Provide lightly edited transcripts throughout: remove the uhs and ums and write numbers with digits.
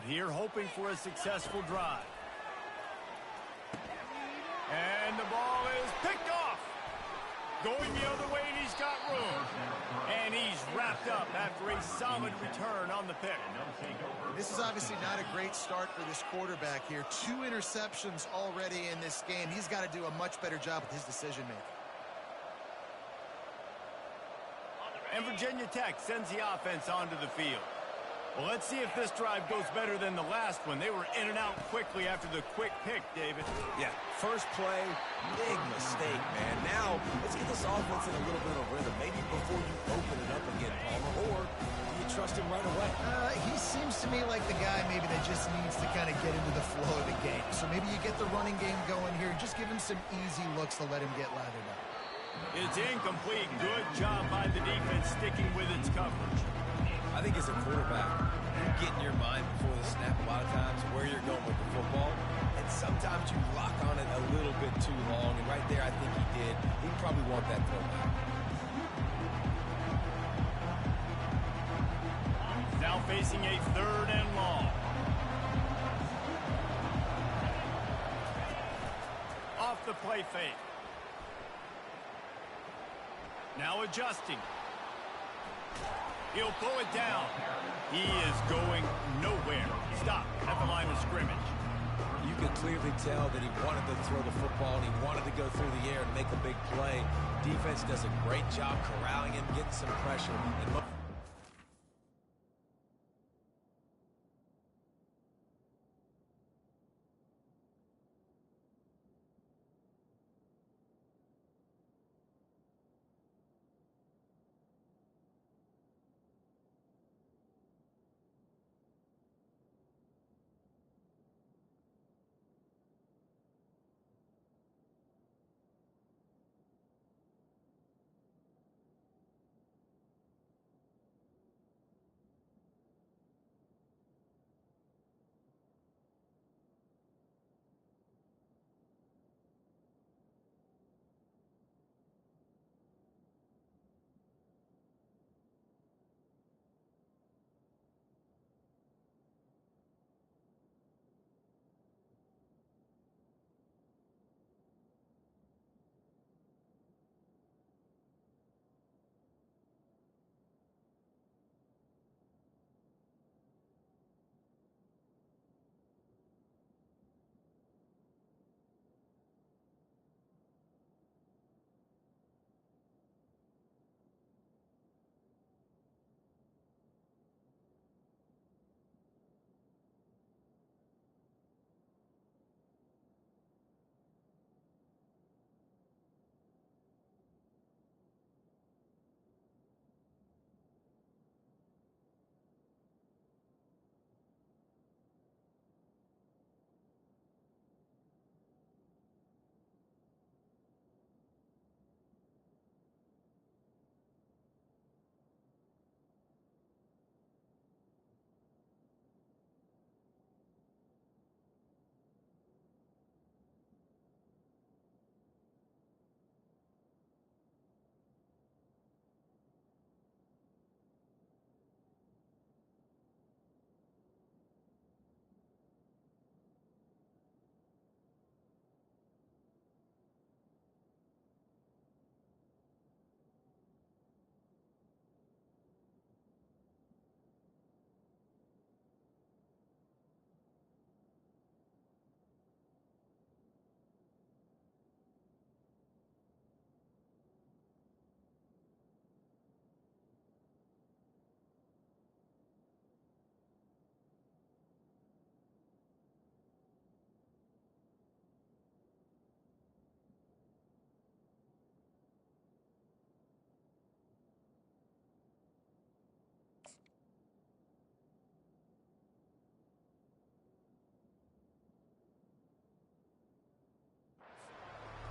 here, hoping for a successful drive. And the ball is picked off. Going the other way, and he's got room. And he's wrapped up after a solid return on the pick. This is obviously not a great start for this quarterback here. 2 interceptions already in this game. He's got to do a much better job with his decision-making. And Virginia Tech sends the offense onto the field. Well, let's see if this drive goes better than the last one. They were in and out quickly after the quick pick, David. Yeah, first play, big mistake, man. Now, let's get this offense in a little bit of rhythm. Maybe before you open it up again, Palmer, or do you trust him right away? He seems to me like the guy maybe that just needs to kind of get into the flow of the game. So maybe you get the running game going here. Just give him some easy looks to let him get lathered up. It's incomplete. Good job by the defense sticking with its coverage. I think as a quarterback, you get in your mind before the snap a lot of times where you're going with the football, and sometimes you lock on it a little bit too long, and right there I think he did. He probably want that throwback. Now facing a 3rd and long. Off the play fake. Now adjusting. He'll pull it down. He is going nowhere. Stop at the line of scrimmage. You could clearly tell that he wanted to throw the football and he wanted to go through the air and make a big play. Defense does a great job corralling him, getting some pressure. And look.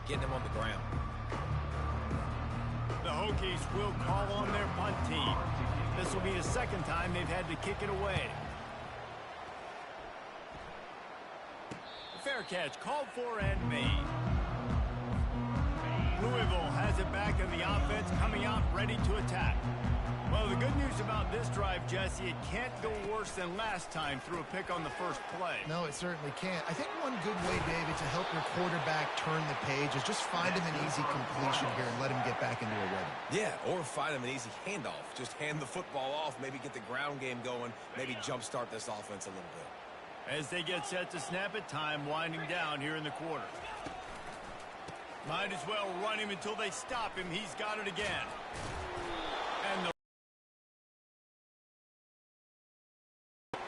Getting him on the ground. The Hokies will call on their punt team. This will be the 2nd time they've had to kick it away. Fair catch called for and made. Blew Louisville has it back in the offense, coming out ready to attack. Well, the good news about this drive, Jesse, it can't go worse than last time through a pick on the first play. No, it certainly can't. I think one good way, David, to help your quarterback turn the page is just find him an easy completion here and let him get back into a rhythm. Yeah, or find him an easy handoff. Just hand the football off, maybe get the ground game going, maybe jumpstart this offense a little bit. As they get set to snap it, time winding down here in the quarter. Might as well run him until they stop him. He's got it again. And the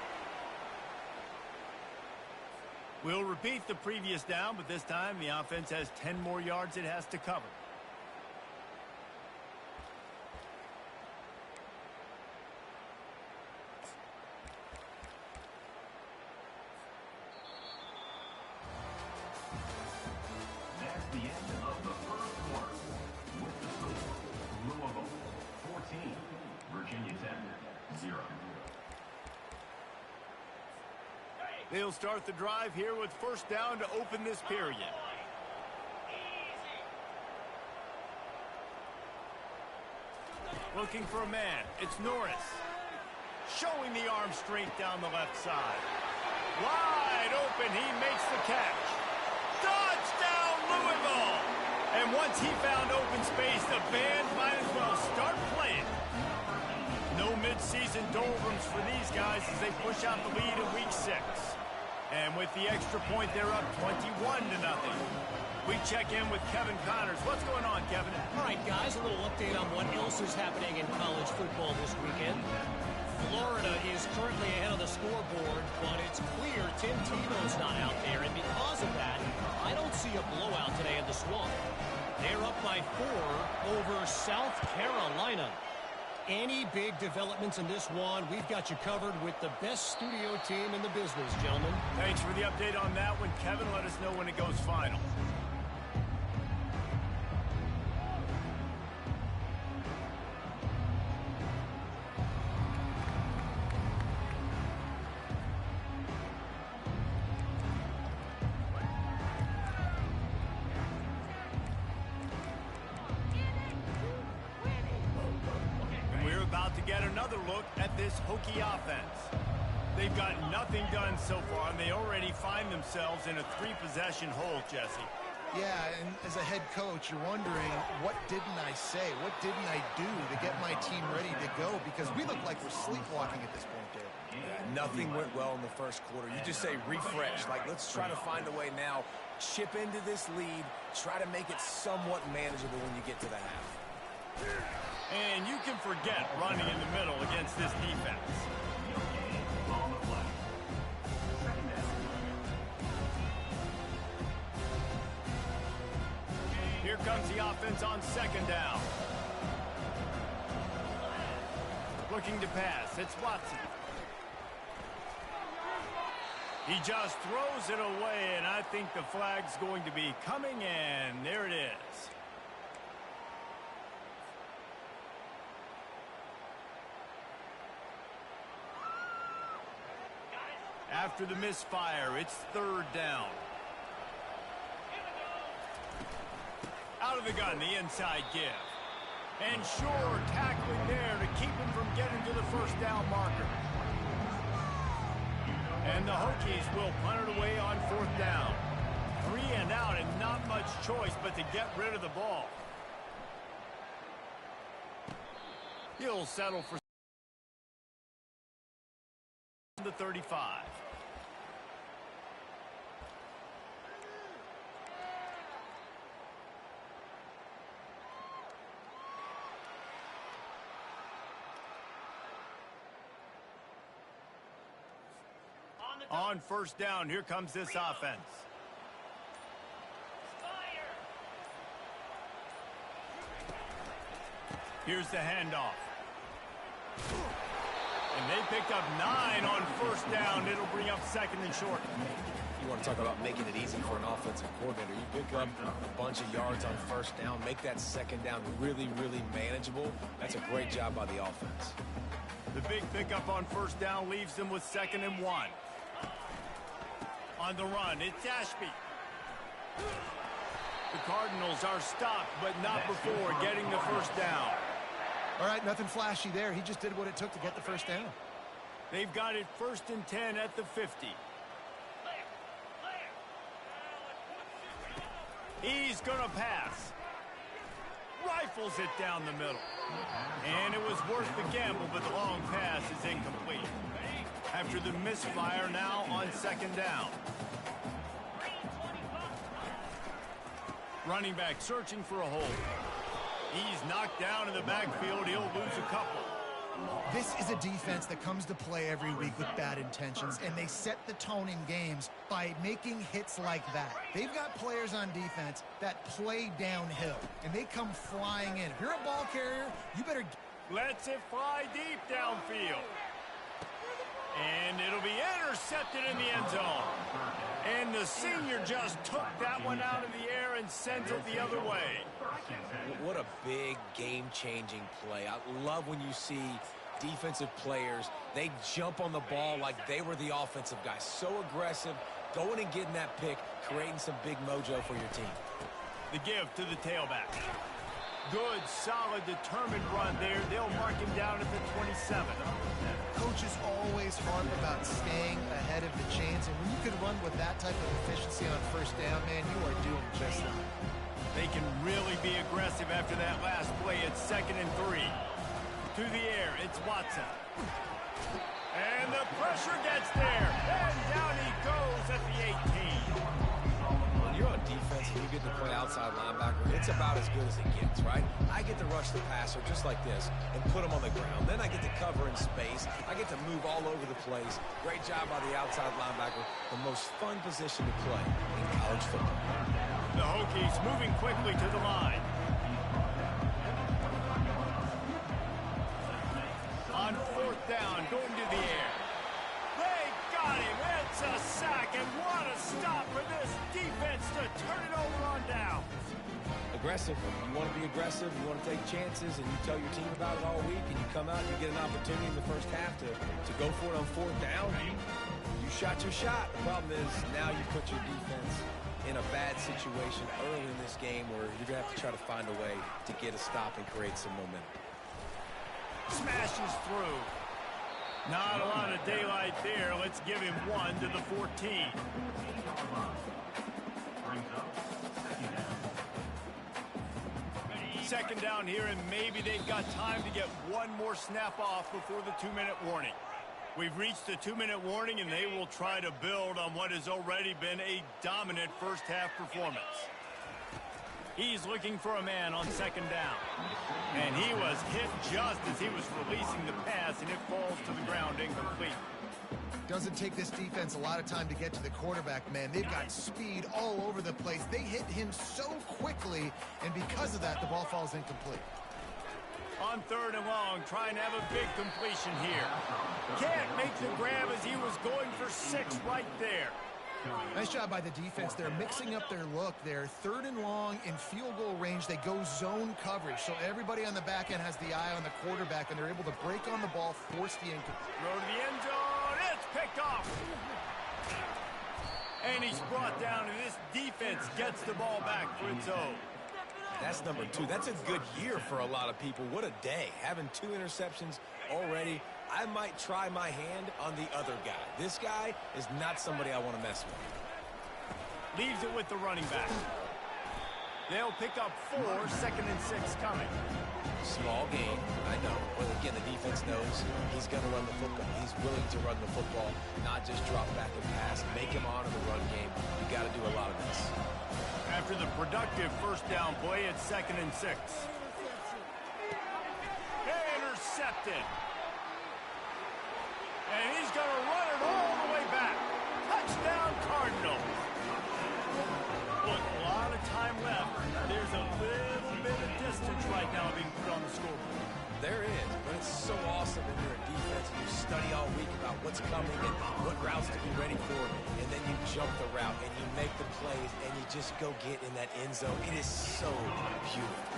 we'll repeat the previous down, but this time the offense has 10 more yards it has to cover. That's the end of the first quarter. With the score, Louisville 14, Virginia Tech 0. They'll start the drive here with first down to open this period. Looking for a man. It's Norris. Showing the arm strength down the left side. Wide open. He makes the catch. Touchdown, Louisville! And once he found open space, the band might as well start playing. No midseason doldrums for these guys as they push out the lead in week 6. And with the extra point, they're up 21-0. We check in with Kevin Connors. What's going on, Kevin? All right, guys, a little update on what else is happening in college football this weekend. Florida is currently ahead of the scoreboard, but it's clear Tim Tebow's not out there, and because of that, I don't see a blowout today in the Swamp. They're up by 4 over South Carolina. Any big developments in this one, we've got you covered with the best studio team in the business, gentlemen. Thanks for the update on that one, Kevin. Let us know when it goes final. Get another look at this Hokie offense. They've got nothing done so far, and they already find themselves in a 3-possession hole, Jesse. Yeah, and as a head coach, you're wondering, what didn't I say? What didn't I do to get my team ready to go? Because we look like we're sleepwalking at this point, Dave. Yeah, nothing went well in the first quarter. You just say refresh. Like, let's try to find a way now. Chip into this lead. Try to make it somewhat manageable when you get to the half. And you can forget running in the middle against this defense. Here comes the offense on second down. Looking to pass. It's Watson. He just throws it away, and I think the flag's going to be coming, and there it is. After the misfire, it's third down. Out of the gun, the inside give. And sure, tackling there to keep him from getting to the first down marker. And the Hokies will punt it away on fourth down. 3 and out, and not much choice but to get rid of the ball. He'll settle for the 35. On first down, here comes this offense. Here's the handoff. And they picked up 9 on first down. It'll bring up second and short. You want to talk about making it easy for an offensive coordinator. You pick up a bunch of yards on first down, make that second down really, really manageable. That's a great job by the offense. The big pickup on first down leaves them with 2nd and 1. On the run, it's Ashby. The Cardinals are stopped, but not before getting the first down. All right, nothing flashy there. He just did what it took to get the first down. They've got it 1st and 10 at the 50. He's going to pass. Rifles it down the middle. And it was worth the gamble, but the long pass is incomplete. After the misfire, now on 2nd down. Running back searching for a hole. He's knocked down in the backfield. He'll lose a couple. This is a defense that comes to play every week with bad intentions, and they set the tone in games by making hits like that. They've got players on defense that play downhill, and they come flying in. If you're a ball carrier, you better... Lets it fly deep downfield. And it'll be intercepted in the end zone. And the senior just took that one out of the air and sends it the other way. What a big game-changing play. I love when you see defensive players, they jump on the ball like they were the offensive guys. So aggressive, going and getting that pick, creating some big mojo for your team. The give to the tailback. Good, solid, determined run there. They'll mark him down at the 27. Coaches always harp about staying ahead of the chains, and when you can run with that type of efficiency on 1st down, man, you are doing just that. They can really be aggressive after that last play. It's 2nd and 3. To the air, it's Watson. And the pressure gets there. And down he goes at the 18. When you're on defense and you get to play outside linebacker, it's about as good as it gets, right? I get to rush the passer just like this and put him on the ground. Then I get to cover in space. I get to move all over the place. Great job by the outside linebacker. The most fun position to play in college football. The Hokies moving quickly to the line. On 4th down, going to the air. They got him. It's a sack, and what a stop for this defense to turn it over on down. Aggressive. You want to be aggressive, you want to take chances, and you tell your team about it all week, and you come out and you get an opportunity in the first half to go for it on 4th down. You shot your shot. The problem is now you put your defense in a bad situation early in this game where you're going to have to try to find a way to get a stop and create some momentum. Smashes through. Not a lot of daylight there. Let's give him 1 to the 14. Second down here, and maybe they've got time to get one more snap off before the 2-minute warning. We've reached the 2-minute warning, and they will try to build on what has already been a dominant first-half performance. He's looking for a man on 2nd down. And he was hit just as he was releasing the pass, and it falls to the ground incomplete. Doesn't take this defense a lot of time to get to the quarterback, man. They've got speed all over the place. They hit him so quickly, and because of that, the ball falls incomplete. On 3rd and long, trying to have a big completion here. Can't make the grab as he was going for 6 right there. Nice job by the defense. They're mixing up their look there. 3rd and long in field goal range. They go zone coverage. So everybody on the back end has the eye on the quarterback, and they're able to break on the ball, force the incomplete. Throw to the end zone. It's picked off. And he's brought down, and this defense gets the ball back for its own. That's number 2. That's a good year for a lot of people. What a day. Having 2 interceptions already. I might try my hand on the other guy. This guy is not somebody I want to mess with. Leaves it with the running back. They'll pick up 4, 2nd and 6 coming. Small game, I know. But again, the defense knows he's going to run the football. He's willing to run the football, not just drop back and pass, make him honor the run game. You got to do a lot of this. After the productive first down play, it's 2nd and 6. Intercepted. And he's going to run it all the way back. Touchdown, Cardinals. Look, a lot of time left. There's a little bit of distance right now being put on the scoreboard. There is, but it's so awesome when you're a defense and you study all week about what's coming and what routes to be ready for, and then you jump the route and you make the plays and you just go get in that end zone. It is so beautiful.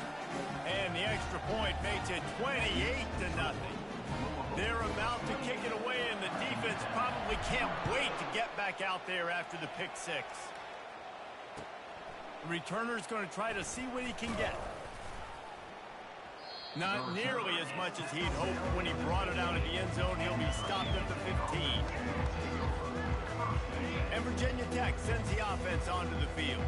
And the extra point makes it 28-0. They're about to kick it away, and the defense probably can't wait to get back out there after the pick 6. The returner's going to try to see what he can get. Not nearly as much as he'd hoped. When he brought it out of the end zone, he'll be stopped at the 15. And Virginia Tech sends the offense onto the field.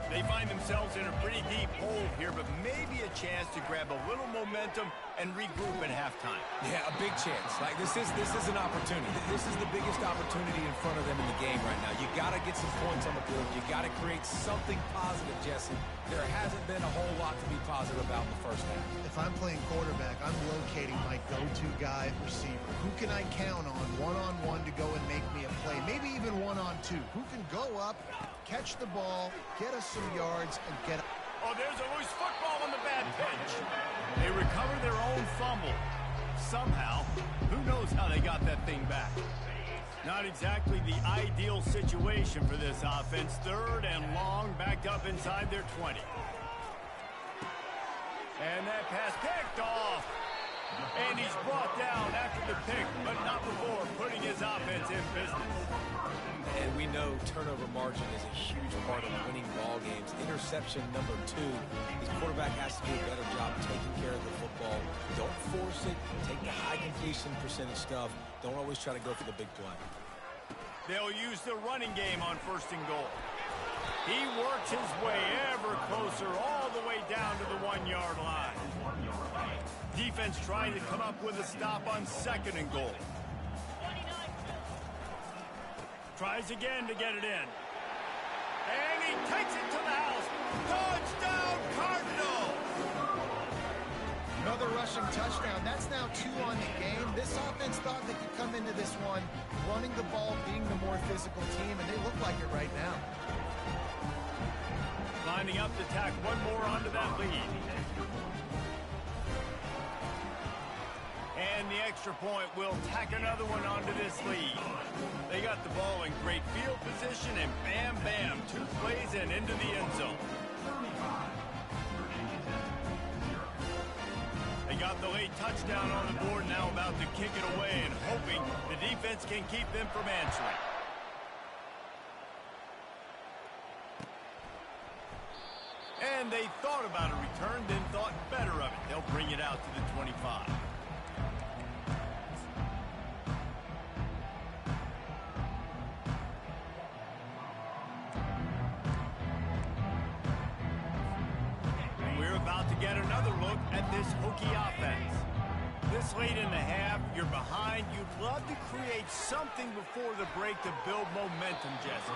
They find themselves in a pretty deep hole here, but maybe a chance to grab a little momentum and regroup at halftime. Yeah, a big chance. Like this is an opportunity. This is the biggest opportunity in front of them in the game right now. You got to get some points on the board. You got to create something positive, Jesse. There hasn't been a whole lot to be positive about in the first half. If I'm playing quarterback, I'm locating my go-to guy receiver. Who can I count on one-on-one to go and make me a play? Maybe even one-on-two. Who can go up, catch the ball, get us some yards, and get... Oh, there's a loose football on the bad pitch. They recover their own fumble. Somehow, who knows how they got that thing back. Not exactly the ideal situation for this offense. 3rd and long, backed up inside their 20. And that pass picked off. And he's brought down after the pick, but not before putting his offense in business. And we know turnover margin is a huge part of winning ball games. Interception number 2. His quarterback has to do a better job taking care of the football. Don't force it. Take the high completion percentage stuff. Don't always try to go for the big play. They'll use the running game on 1st and goal. He works his way ever closer all the way down to the 1-yard line. Defense trying to come up with a stop on 2nd and goal. Tries again to get it in. And he takes it to the house. Touchdown, Cardinals! Another rushing touchdown. That's now 2 on the game. This offense thought they could come into this one running the ball, being the more physical team, and they look like it right now. Lining up to tack one more onto that lead. And the extra point will tack another one onto this lead. They got the ball in great field position, and bam, bam, 2 plays and into the end zone. They got the late touchdown on the board, now about to kick it away and hoping the defense can keep them from answering. And they thought about a return, then thought better of it. They'll bring it out to the 25. We're about to get another look at this Hokie offense. This late in the half, you're behind. You'd love to create something before the break to build momentum, Jesse.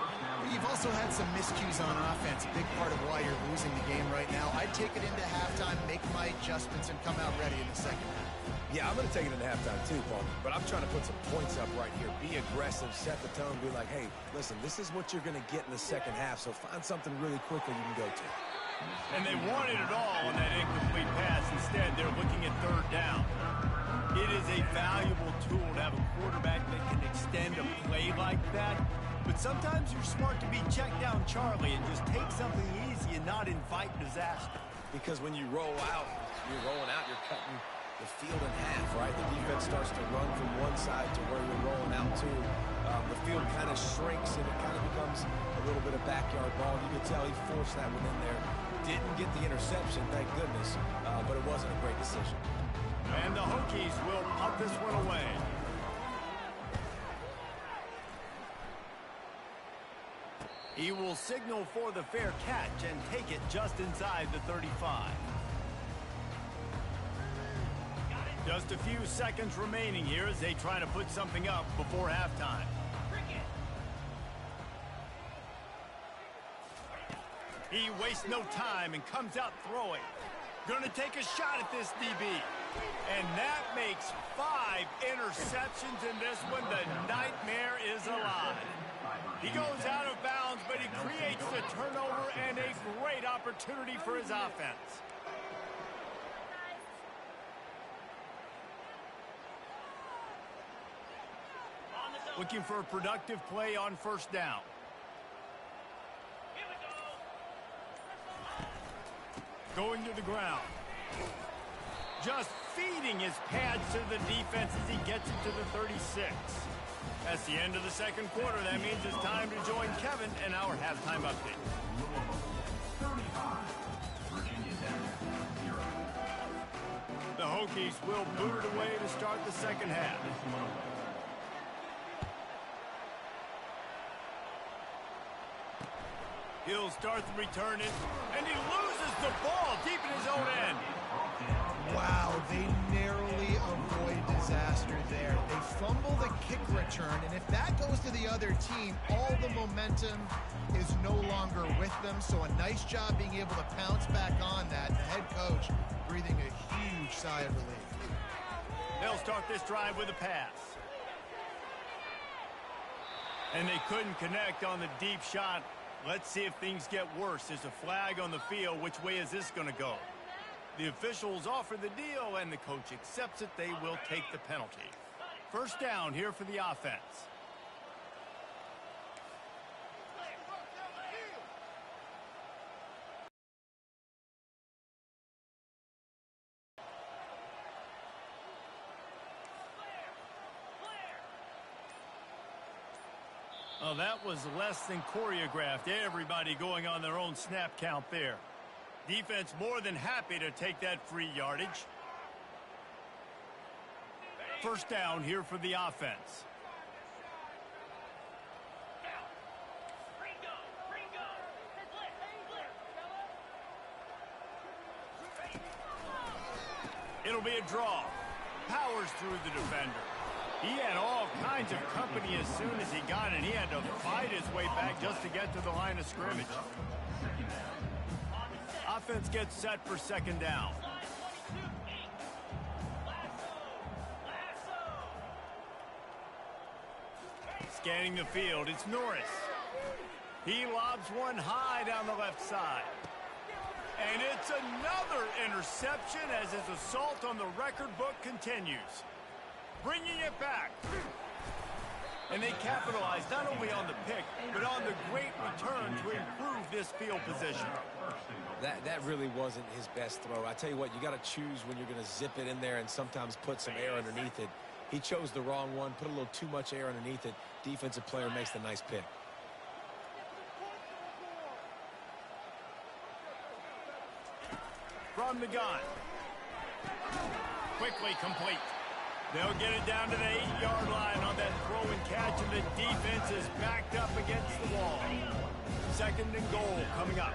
You've also had some miscues on offense, a big part of why you're losing the game right now. I'd take it into halftime, make my adjustments, and come out ready in the second half. Yeah, I'm going to take it into halftime too, Paul. But I'm trying to put some points up right here. Be aggressive, set the tone, be like, hey, listen, this is what you're going to get in the second half, so find something really quickly you can go to. And they wanted it all on that incomplete pass. Instead, they're looking at 3rd down. It is a valuable tool to have a quarterback that can extend a play like that. But sometimes you're smart to be check down Charlie and just take something easy and not invite disaster. Because when you roll out, you're cutting the field in half, right? The defense starts to run from one side to where you're rolling out to. The field kind of shrinks and it kind of becomes a little bit of backyard ball. You can tell he forced that one in there. Didn't get the interception, thank goodness, but it wasn't a great decision. And the Hokies will punt this one away. He will signal for the fair catch and take it just inside the 35. Just a few seconds remaining here as they try to put something up before halftime. He wastes no time and comes out throwing. Gonna take a shot at this DB. And that makes 5 interceptions in this one. The nightmare is alive. He goes out of bounds, but he creates the turnover and a great opportunity for his offense. Looking for a productive play on 1st down. Going to the ground. Just feeding his pads to the defense as he gets it to the 36. That's the end of the second quarter. That means it's time to join Kevin in our halftime update. Virginia Tech, 0. The Hokies will boot it away to start the second half. He'll start the return in, and he loses the ball deep in his own end. Wow, they narrowly avoid disaster there. They fumble the kick return, and if that goes to the other team, all the momentum is no longer with them. So a nice job being able to pounce back on that. The head coach breathing a huge sigh of relief. They'll start this drive with a pass. And they couldn't connect on the deep shot. Let's see if things get worse. There's a flag on the field. Which way is this going to go? The officials offer the deal, and the coach accepts it. They will take the penalty. First down here for the offense. Oh, that was less than choreographed. Everybody going on their own snap count there. Defense more than happy to take that free yardage. First down here for the offense. It'll be a draw. Powers through the defender. He had all kinds of company as soon as he got it. He had to fight his way back just to get to the line of scrimmage. Offense gets set for second down. Scanning the field, it's Norris. He lobs one high down the left side. And it's another interception as his assault on the record book continues. Bringing it back. And they capitalized not only on the pick, but on the great return to improve this field position. That really wasn't his best throw. I tell you what, you got to choose when you're going to zip it in there and sometimes put some air underneath it. He chose the wrong one, put a little too much air underneath it. Defensive player makes the nice pick. From the gun. Quickly complete. They'll get it down to the 8-yard line on that throw and catch, and the defense is backed up against the wall. Second and goal coming up.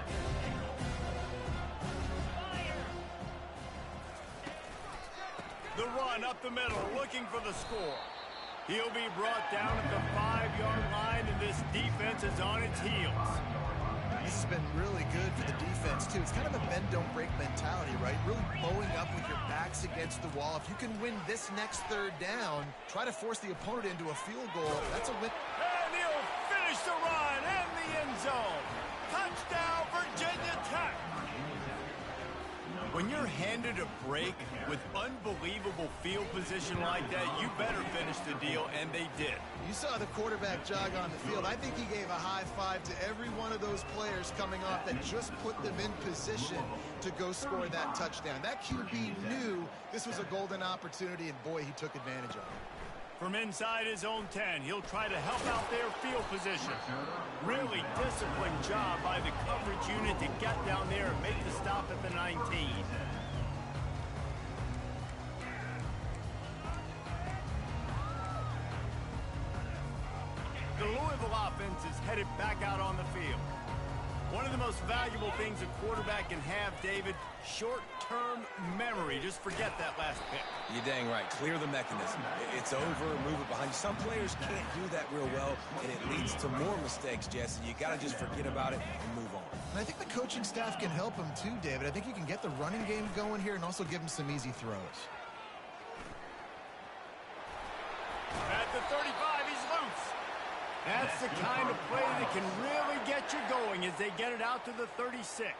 The run up the middle, looking for the score. He'll be brought down at the 5-yard line, and this defense is on its heels. This has been really good for the defense, too. It's kind of a bend-don't-break mentality, right? Really bowing up with your backs against the wall. If you can win this next third down, try to force the opponent into a field goal. That's a win. And he'll finish the run and the end zone. Touchdown, Virginia Tech. When you're handed a break with unbelievable field position like that, you better finish the deal, and they did. You saw the quarterback jog on the field. I think he gave a high five to every one of those players coming off that just put them in position to go score that touchdown. That QB knew this was a golden opportunity, and boy, he took advantage of it. From inside his own 10, he'll try to help out their field position. Really disciplined job by the coverage unit to get down there and make the stop at the 19. The Louisville offense is headed back out on the field. One of the most valuable things a quarterback can have, David, short-term memory. Just forget that last pick. You're dang right. Clear the mechanism. It's over, move it behind you. Some players can't do that real well, and it leads to more mistakes, Jesse. You got to just forget about it and move on. And I think the coaching staff can help him too, David. I think you can get the running game going here and also give him some easy throws. At the 35, he's loose. That's the kind of play that can really get you going as they get it out to the 36.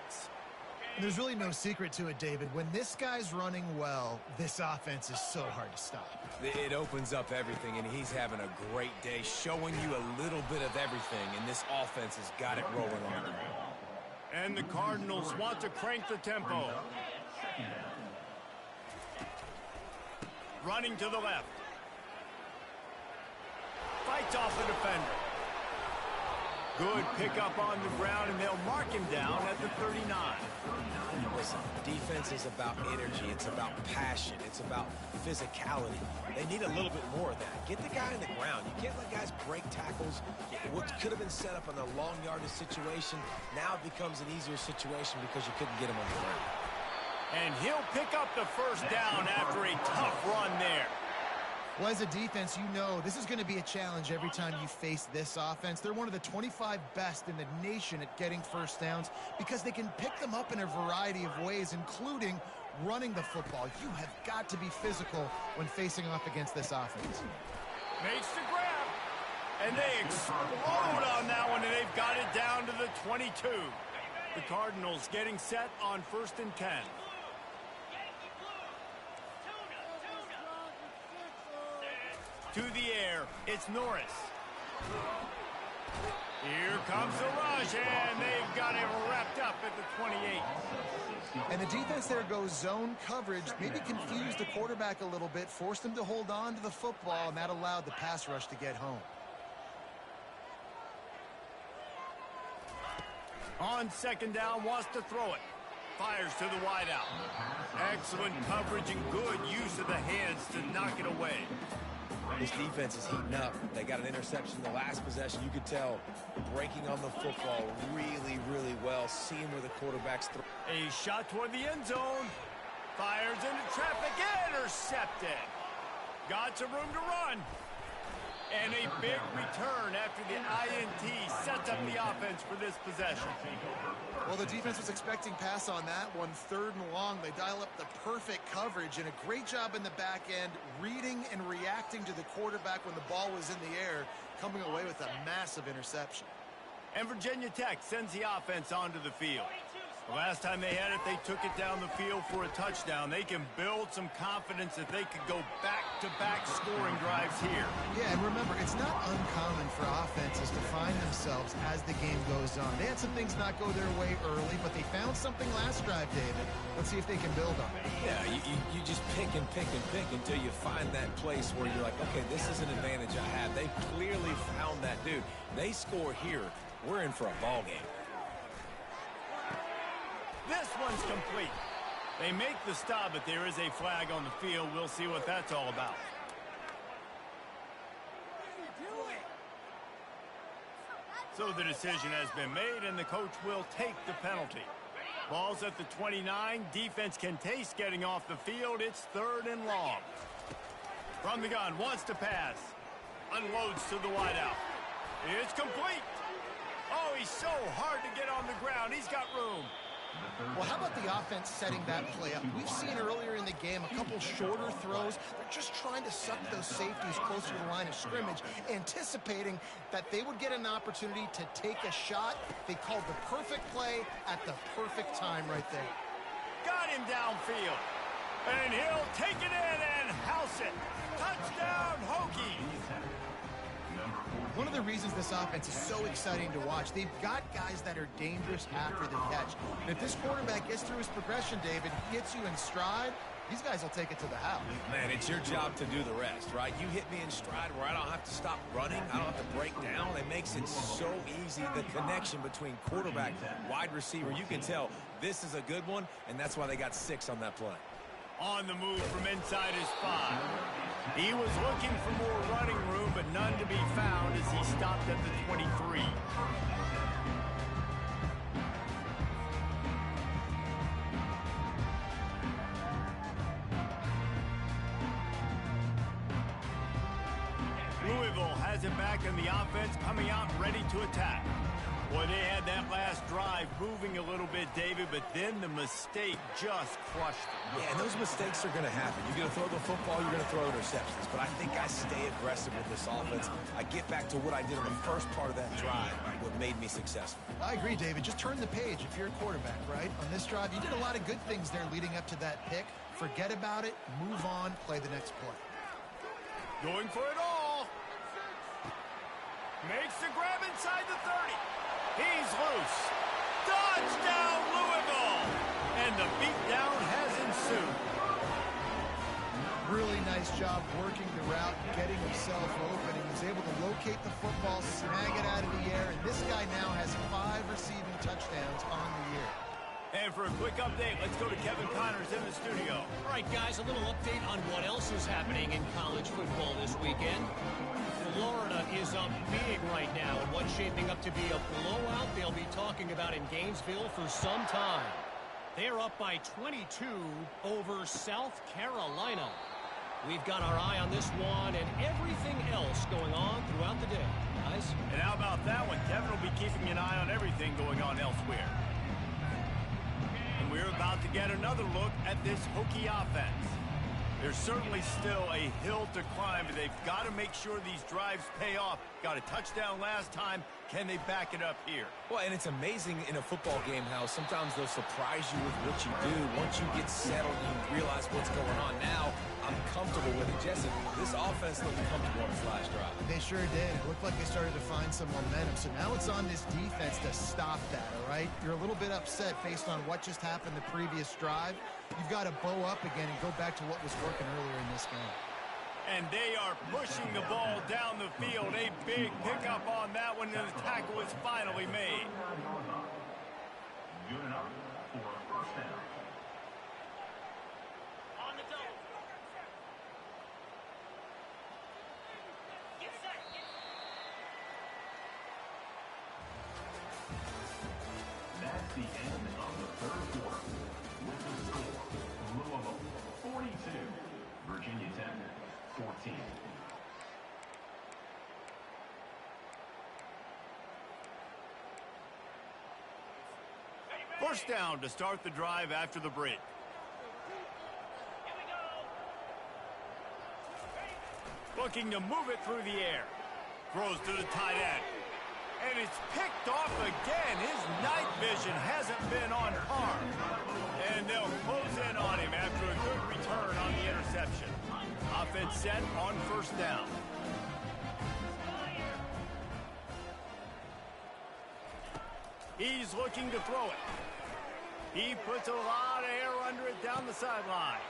And there's really no secret to it, David. When this guy's running well, this offense is so hard to stop. It opens up everything, and he's having a great day, showing you a little bit of everything, and this offense has got it rolling on him. And the Cardinals want to crank the tempo. Running to the left. Fights off the defender. Good pickup on the ground, and they'll mark him down at the 39. Listen, defense is about energy. It's about passion. It's about physicality. They need a little bit more of that. Get the guy on the ground. You can't let guys break tackles. What could have been set up in a long yardage situation now becomes an easier situation because you couldn't get him on the ground. And he'll pick up the first down after a tough run there. Well, as a defense, you know this is going to be a challenge every time you face this offense. They're one of the 25 best in the nation at getting first downs because they can pick them up in a variety of ways, including running the football. You have got to be physical when facing off against this offense. Makes the grab. And they explode on that one, and they've got it down to the 22. The Cardinals getting set on 1st and 10. To the air, it's Norris. Here comes the rush, and they've got it wrapped up at the 28. And the defense there goes zone coverage, maybe confused the quarterback a little bit, forced him to hold on to the football, and that allowed the pass rush to get home. On 2nd down, wants to throw it. Fires to the wideout. Excellent coverage and good use of the hands to knock it away. This defense is heating up. They got an interception in the last possession. You could tell breaking on the football really, really well, seeing where the quarterback's throw. A shot toward the end zone. Fires into traffic. Intercepted. Got some room to run. And a big return after the INT sets up the offense for this possession. Well, the defense was expecting pass on that one. 3rd and long. They dial up the perfect coverage and a great job in the back end, reading and reacting to the quarterback when the ball was in the air, coming away with a massive interception. And Virginia Tech sends the offense onto the field. The last time they had it, they took it down the field for a touchdown. They can build some confidence that they could go back-to-back scoring drives here. Yeah, and remember, it's not uncommon for offenses to find themselves as the game goes on. They had some things not go their way early, but they found something last drive, David. Let's see if they can build on it. Yeah, you just pick and pick and pick until you find that place where you're like, okay, this is an advantage I have. They clearly found that dude. They score here. We're in for a ball game. This one's complete. They make the stop, but there is a flag on the field. We'll see what that's all about. So the decision has been made, and the coach will take the penalty. Ball's at the 29. Defense can taste getting off the field. It's 3rd and long. From the gun, wants to pass. Unloads to the wideout. It's complete. Oh, he's so hard to get on the ground. He's got room. Well, how about the offense setting that play up? We've seen earlier in the game a couple shorter throws. They're just trying to suck those safeties closer to the line of scrimmage, anticipating that they would get an opportunity to take a shot. They called the perfect play at the perfect time right there. Got him downfield. And he'll take it in and house it. Touchdown, Hokies. One of the reasons this offense is so exciting to watch, they've got guys that are dangerous after the catch. And if this quarterback gets through his progression, David, gets you in stride, these guys will take it to the house. Man, it's your job to do the rest, right? You hit me in stride where I don't have to stop running. I don't have to break down. It makes it so easy. The connection between quarterback and wide receiver, you can tell this is a good one, and that's why they got 6 on that play. On the move from inside his 5. He was looking for more running room, but none to be found as he stopped at the 23. Louisville has it back in the offense, coming out ready to attack. Boy, they had that last drive moving a little bit, David, but then the mistake just crushed them. Yeah, and those mistakes are going to happen. You're going to throw the football, you're going to throw interceptions. But I think I stay aggressive with this offense. I get back to what I did on the first part of that drive, what made me successful. I agree, David. Just turn the page if you're a quarterback, right? On this drive, you did a lot of good things there leading up to that pick. Forget about it, move on, play the next play. Going for it all. Makes the grab inside the 30. He's loose. Touchdown, Louisville! And the beatdown has ensued. Really nice job working the route, getting himself open. He was able to locate the football, snag it out of the air, and this guy quick update. Let's go to Kevin Connors in the studio. All right, guys, a little update on what else is happening in college football this weekend. Florida is up big right now in what's shaping up to be a blowout they'll be talking about in Gainesville for some time. They're up by 22 over South Carolina. We've got our eye on this one and everything else going on throughout the day. Guys? And how about that one? Kevin will be keeping an eye on everything going on elsewhere. And we're about to get another look at this Hokie offense. There's certainly still a hill to climb, but they've got to make sure these drives pay off. Got a touchdown last time. Can they back it up here? Well, and it's amazing in a football game how sometimes they'll surprise you with what you do. Once you get settled and you realize what's going on now, I'm comfortable with it. Jesse, this offense looked comfortable on this last drive. They sure did. It looked like they started to find some momentum. So now it's on this defense to stop that, all right? You're a little bit upset based on what just happened the previous drive. You've got to bow up again and go back to what was working earlier in this game. And they are pushing the ball down the field. A big pickup on that one, and the tackle is finally made. Good enough for a first down. On the double. Get set. That's the end of the third quarter. With the score, Louisville 42, Virginia Tech 14. First down to start the drive after the break. Looking to move it through the air. Throws to the tight end. And it's picked off again. His night vision hasn't been on par. And they'll close in on him after a good return on the interception. Offense set on first down. He's looking to throw it. He puts a lot of air under it down the sideline.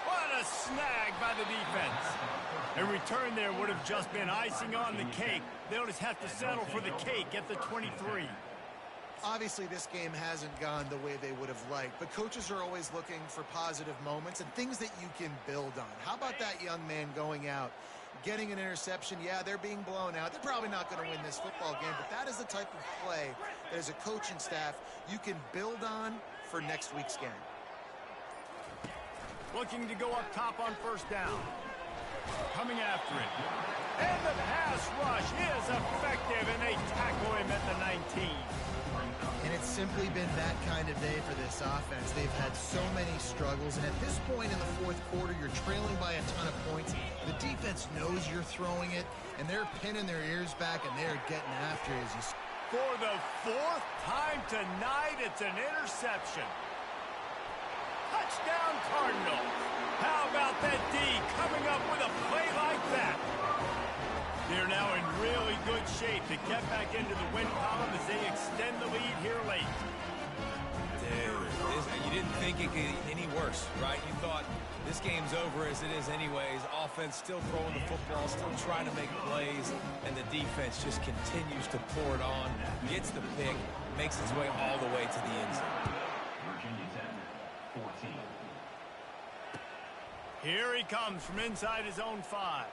What a snag by the defense. A return there would have just been icing on the cake. They'll just have to settle for the cake at the 23. Obviously, this game hasn't gone the way they would have liked, but coaches are always looking for positive moments and things that you can build on. How about that young man going out, getting an interception? Yeah, they're being blown out. They're probably not going to win this football game, but that is the type of play that as a coaching staff you can build on for next week's game. Looking to go up top on first down. Coming after it. And the pass rush is effective, and they tackle him at the 19. And it's simply been that kind of day for this offense. They've had so many struggles, and at this point in the fourth quarter, you're trailing by a ton of points. The defense knows you're throwing it, and they're pinning their ears back, and they're getting after it as you... For the fourth time tonight, it's an interception. Touchdown Cardinals. How about that D coming up with a play like that? They're now in really good shape to get back into the win column as they extend the lead here late. Dude, you didn't think it could get any worse, right? You thought this game's over as it is anyways. Offense still throwing the football, still trying to make plays, and the defense just continues to pour it on, gets the pick, makes its way all the way to the end zone. Virginia Tech 14. Here he comes from inside his own 5.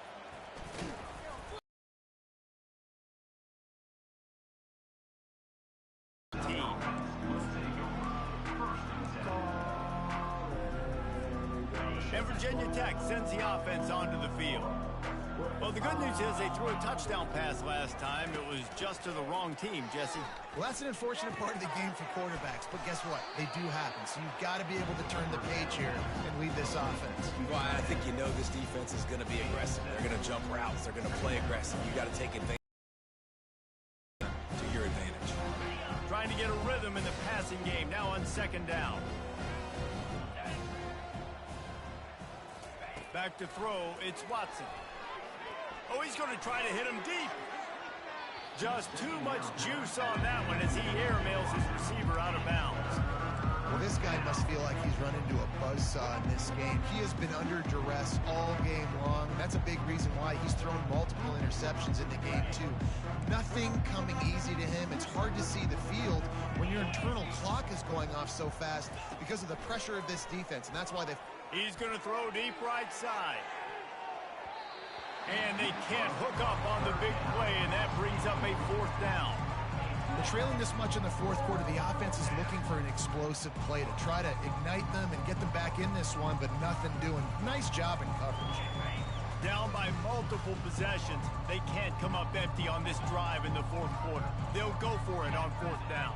And Virginia Tech sends the offense onto the field. Well, the good news is they threw a touchdown pass last time. It was just to the wrong team, Jesse. Well, that's an unfortunate part of the game for quarterbacks, but guess what? They do happen, so you've got to be able to turn the page here and lead this offense. Well, I think you know this defense is going to be aggressive. They're going to jump routes. They're going to play aggressive. You got to take advantage to your advantage. Trying to get a rhythm in the passing game, now on second down. Back to throw, it's Watson. Oh, he's going to try to hit him deep. Just too much juice on that one as he airmails his receiver out of bounds. Well, this guy must feel like he's run into a buzzsaw in this game. He has been under duress all game long. That's a big reason why he's thrown multiple interceptions in the game, too. Nothing coming easy to him. It's hard to see the field when your internal clock is going off so fast because of the pressure of this defense, and that's why they've... He's going to throw deep right side. And they can't hook up on the big play, and that brings up a 4th down. But trailing this much in the 4th quarter, the offense is looking for an explosive play to try to ignite them and get them back in this one, but nothing doing. Nice job in coverage. Down by multiple possessions, they can't come up empty on this drive in the 4th quarter. They'll go for it on 4th down.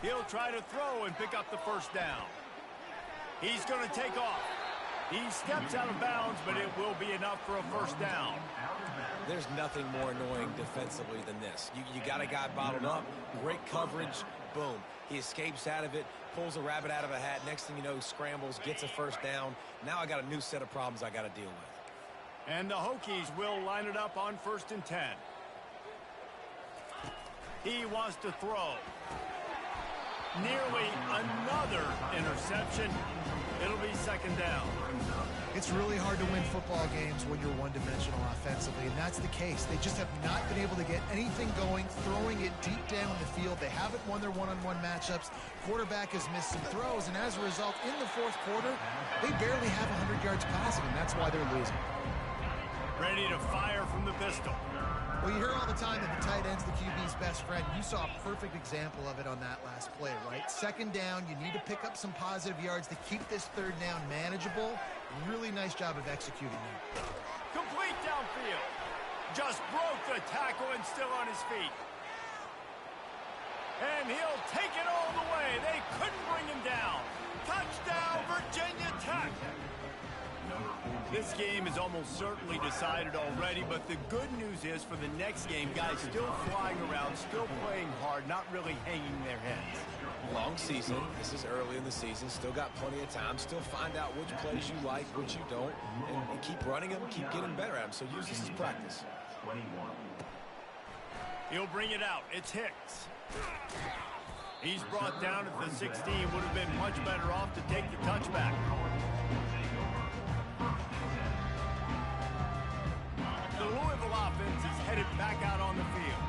He'll try to throw and pick up the 1st down. He's going to take off. He steps out of bounds, but it will be enough for a 1st down. There's nothing more annoying defensively than this. You got a guy bottled up, great coverage, boom. He escapes out of it, pulls a rabbit out of a hat. Next thing you know, he scrambles, gets a 1st down. Now I got a new set of problems I got to deal with. And the Hokies will line it up on 1st and 10. He wants to throw. Nearly another interception. It'll be 2nd down. It's really hard to win football games when you're one-dimensional offensively, and that's the case. They just have not been able to get anything going, throwing it deep down the field. They haven't won their one-on-one matchups. Quarterback has missed some throws, and as a result, in the 4th quarter, they barely have 100 yards passing, and that's why they're losing. Ready to fire from the pistol. Well, you hear all the time that the tight end's the QB's best friend. You saw a perfect example of it on that last play, right? 2nd down, you need to pick up some positive yards to keep this 3rd down manageable. Really nice job of executing that. Complete downfield. Just broke the tackle and still on his feet. And he'll take it all the way. They couldn't bring him down. Touchdown, Virginia Tech. This game is almost certainly decided already, but the good news is for the next game, guys still flying around, still playing hard, not really hanging their heads. Long season. This is early in the season. Still got plenty of time. Still find out which plays you like, which you don't, and keep running them, keep getting better at them. So use this as practice. He'll bring it out. It's Hicks. He's brought down at the 16. Would have been much better off to take the touchback. The Louisville offense is headed back out on the field.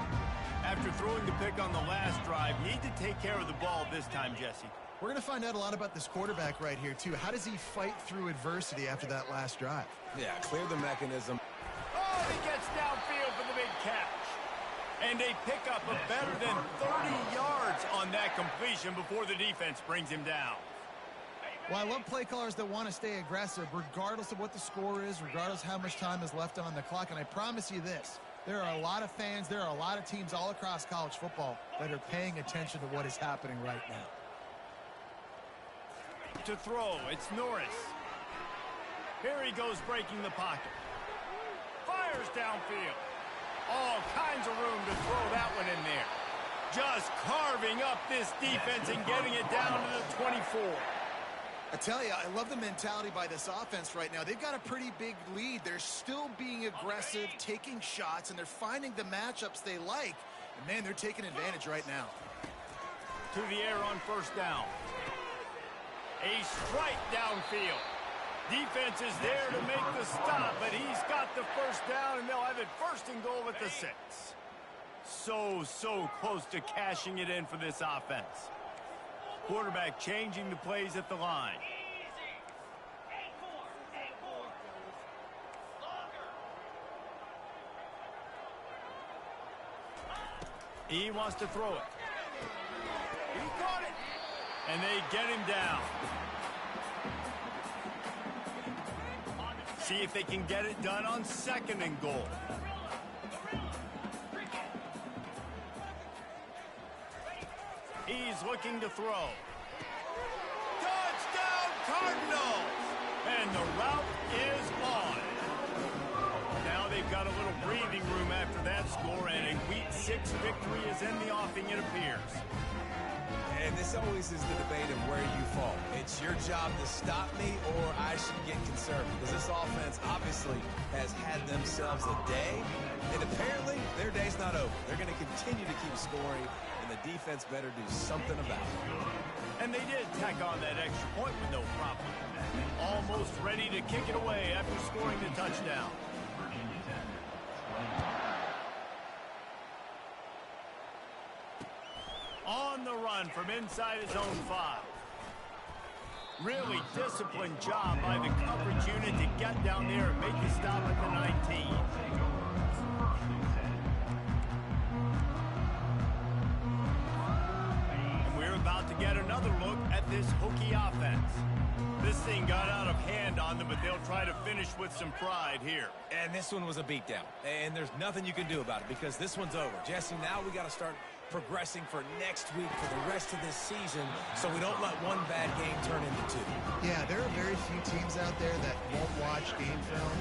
After throwing the pick on the last drive, need to take care of the ball this time, Jesse. We're going to find out a lot about this quarterback right here, too. How does he fight through adversity after that last drive? Yeah, clear the mechanism. Oh, he gets downfield for the big catch. And they pick up a better than 30 yards on that completion before the defense brings him down. Well, I love play callers that want to stay aggressive, regardless of what the score is, regardless how much time is left on the clock. And I promise you this, there are a lot of fans, there are a lot of teams all across college football that are paying attention to what is happening right now. To throw, it's Norris. Here he goes breaking the pocket. Fires downfield. All kinds of room to throw that one in there. Just carving up this defense and getting it down to the 24. I tell you, I love the mentality by this offense right now. They've got a pretty big lead. They're still being aggressive, taking shots, and they're finding the matchups they like. And, man, they're taking advantage right now. To the air on 1st down. A strike downfield. Defense is there to make the stop, but he's got the 1st down, and they'll have it 1st and goal at the 6. So close to cashing it in for this offense. Quarterback changing the plays at the line. He wants to throw it. He caught it. And they get him down. See if they can get it done on 2nd and goal. He's looking to throw. Touchdown, Cardinals! And the route is on. Now they've got a little breathing room after that score, and a Week 6 victory is in the offing, it appears. And this always is the debate of where you fall. It's your job to stop me, or I should get conservative. Because this offense obviously has had themselves a day, and apparently their day's not over. They're going to continue to keep scoring, and the defense better do something about it. And they did tack on that extra point with no problem. Almost ready to kick it away after scoring the touchdown. On the run from inside his own 5. Really disciplined job by the coverage unit to get down there and make the stop at the 19. And we're about to get another look at this Hokie offense. This thing got out of hand on them, but they'll try to finish with some pride here. And this one was a beatdown. And there's nothing you can do about it because this one's over. Jesse, now we got to start progressing for next week for the rest of this season so we don't let one bad game turn into 2. Yeah, there are very few teams out there that won't watch game film,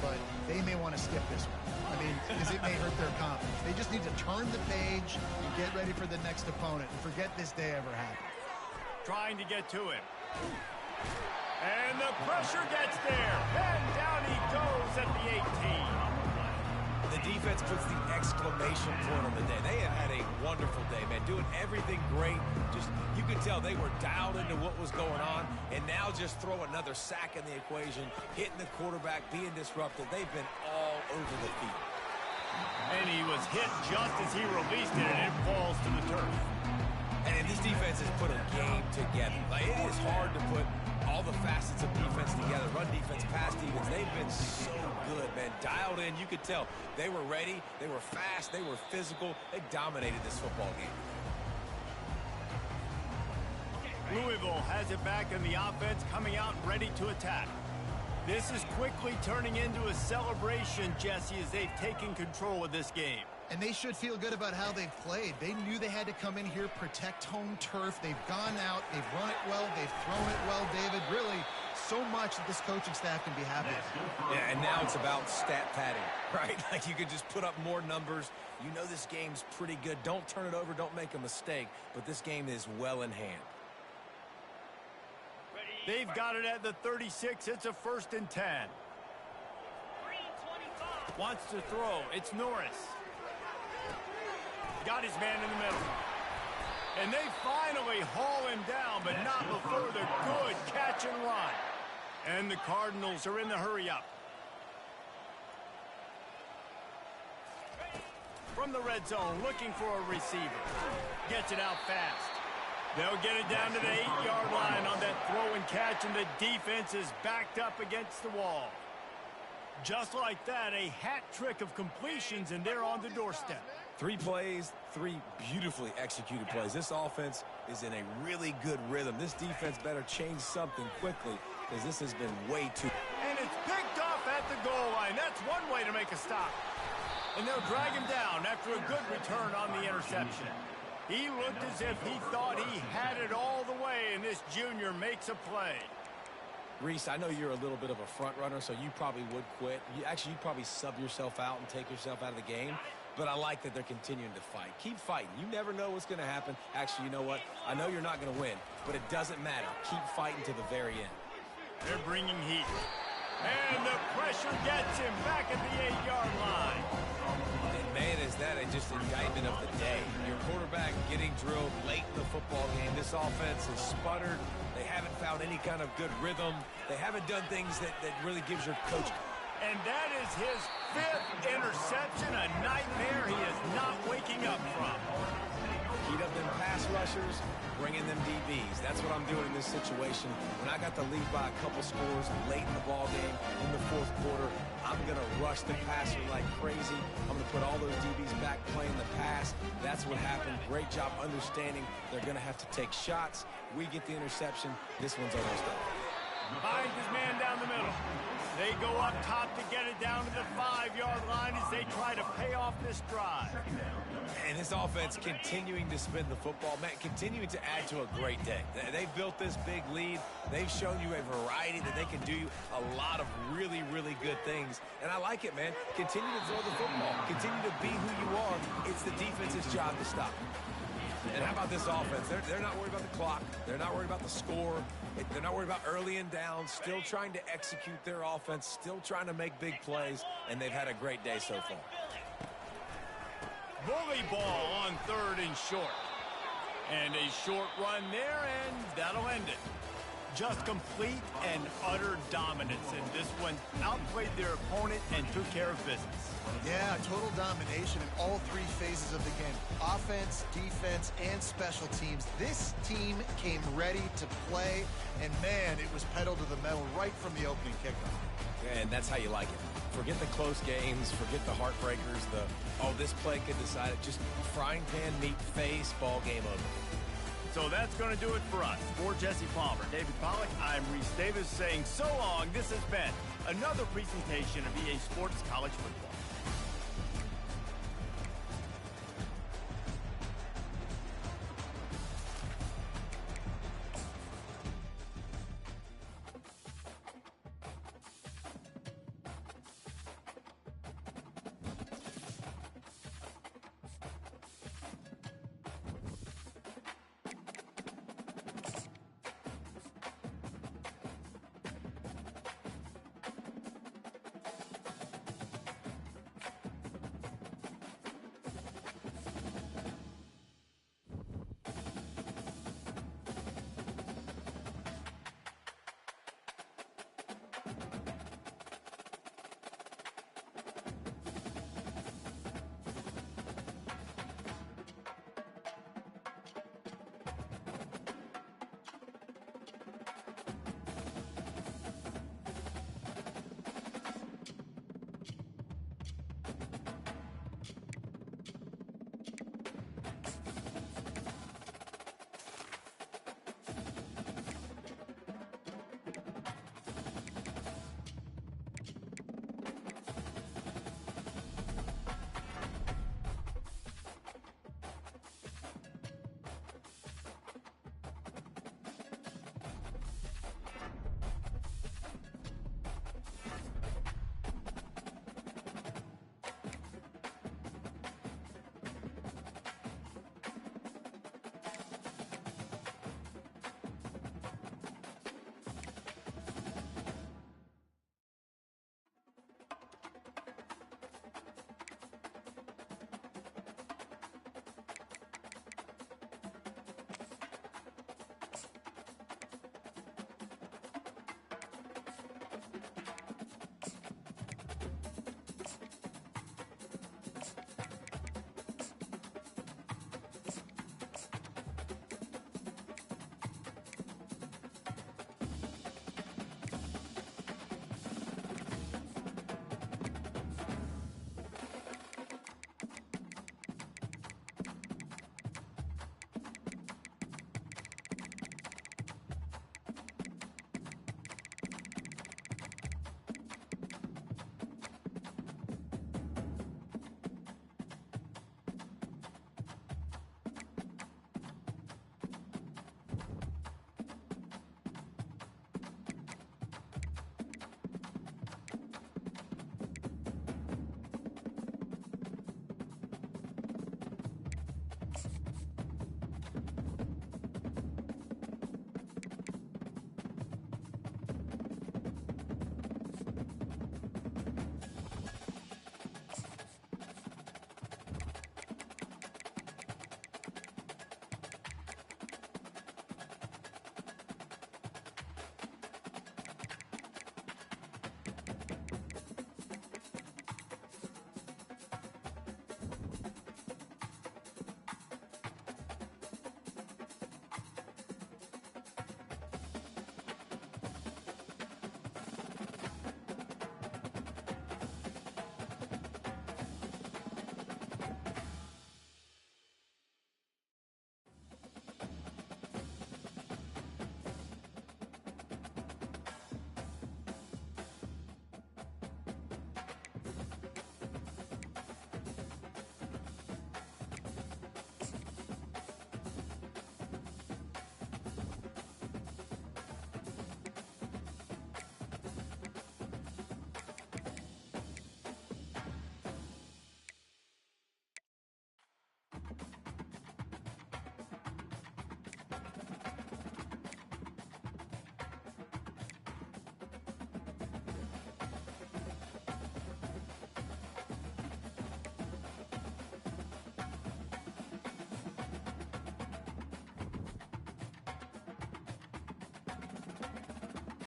but they may want to skip this one. I mean, because it may hurt their confidence. They just need to turn the page and get ready for the next opponent and forget this day ever happened. Trying to get to him. And the pressure gets there. And down he goes at the 18. The defense puts the exclamation point on the day. They have had a wonderful day, man, doing everything great. Just, you could tell they were dialed into what was going on, and now just throw another sack in the equation, hitting the quarterback, being disruptive. They've been all over the field. And he was hit just as he released it, and it falls to the turf. And this defense has put a game together. Like, it is hard to put all the facets of defense together. Run defense, pass defense. They've been so good, man. Dialed in. You could tell they were ready. They were fast. They were physical. They dominated this football game. Louisville has it back in the offense, coming out ready to attack. This is quickly turning into a celebration, Jesse, as they've taken control of this game. And they should feel good about how they've played. They knew they had to come in here, protect home turf. They've gone out, they've run it well, they've thrown it well, David. Really, so much that this coaching staff can be happy with. Yeah, and now it's about stat padding, right? Like, you could just put up more numbers. You know this game's pretty good. Don't turn it over, don't make a mistake. But this game is well in hand. They've got it at the 36. It's a 1st and 10. Wants to throw. It's Norris. Got his man in the middle. And they finally haul him down, but not before the good catch and run. And the Cardinals are in the hurry-up. From the red zone, looking for a receiver. Gets it out fast. They'll get it down to the 8-yard line on that throw and catch, and the defense is backed up against the wall. Just like that, a hat trick of completions, and they're on the doorstep. 3 plays, 3 beautifully executed plays. This offense is in a really good rhythm. This defense better change something quickly because this has been way too... And it's picked off at the goal line. That's one way to make a stop. And they'll drag him down after a good return on the interception. He looked as if he thought he had it all the way, and this junior makes a play. Reese, I know you're a little bit of a front runner, so you probably would quit. You'd probably sub yourself out and take yourself out of the game. But I like that they're continuing to fight. Keep fighting. You never know what's going to happen. Actually, you know what? I know you're not going to win, but it doesn't matter. Keep fighting to the very end. They're bringing heat. And the pressure gets him back at the 8-yard line. And man, is that just indictment of the day. Your quarterback getting drilled late in the football game. This offense has sputtered. They haven't found any kind of good rhythm. They haven't done things that really gives your coach. And that is his 5th interception, a nightmare he is not waking up from. Heat up them pass rushers, bring in them DBs. That's what I'm doing in this situation. When I got the lead by a couple scores late in the ball game in the 4th quarter, I'm going to rush the passer like crazy. I'm going to put all those DBs back playing the pass. That's what happened. Great job understanding they're going to have to take shots. We get the interception. This one's almost over. Finds his man down the middle. They go up top to get it down to the 5-yard line as they try to pay off this drive. And this offense continuing to spin the football, man, continuing to add to a great day. They've built this big lead. They've shown you a variety that they can do a lot of really, really good things. And I like it, man. Continue to throw the football. Continue to be who you are. It's the defense's job to stop. And how about this offense? They're not worried about the clock. They're not worried about the score. They're not worried about early and down. Still trying to execute their offense. Still trying to make big plays. And they've had a great day so far. Bully ball on 3rd and short. And a short run there, and that'll end it. Just complete and utter dominance, and this one outplayed their opponent and took care of business. Yeah, total domination in all three phases of the game. Offense, defense, and special teams. This team came ready to play, and man, it was pedal to the metal right from the opening kickoff. And that's how you like it. Forget the close games, forget the heartbreakers, this play could decide it. Just frying pan, meat face, ball game over. So that's going to do it for us. For Jesse Palmer, David Pollack, I'm Reese Davis saying so long. This has been another presentation of EA Sports College Football.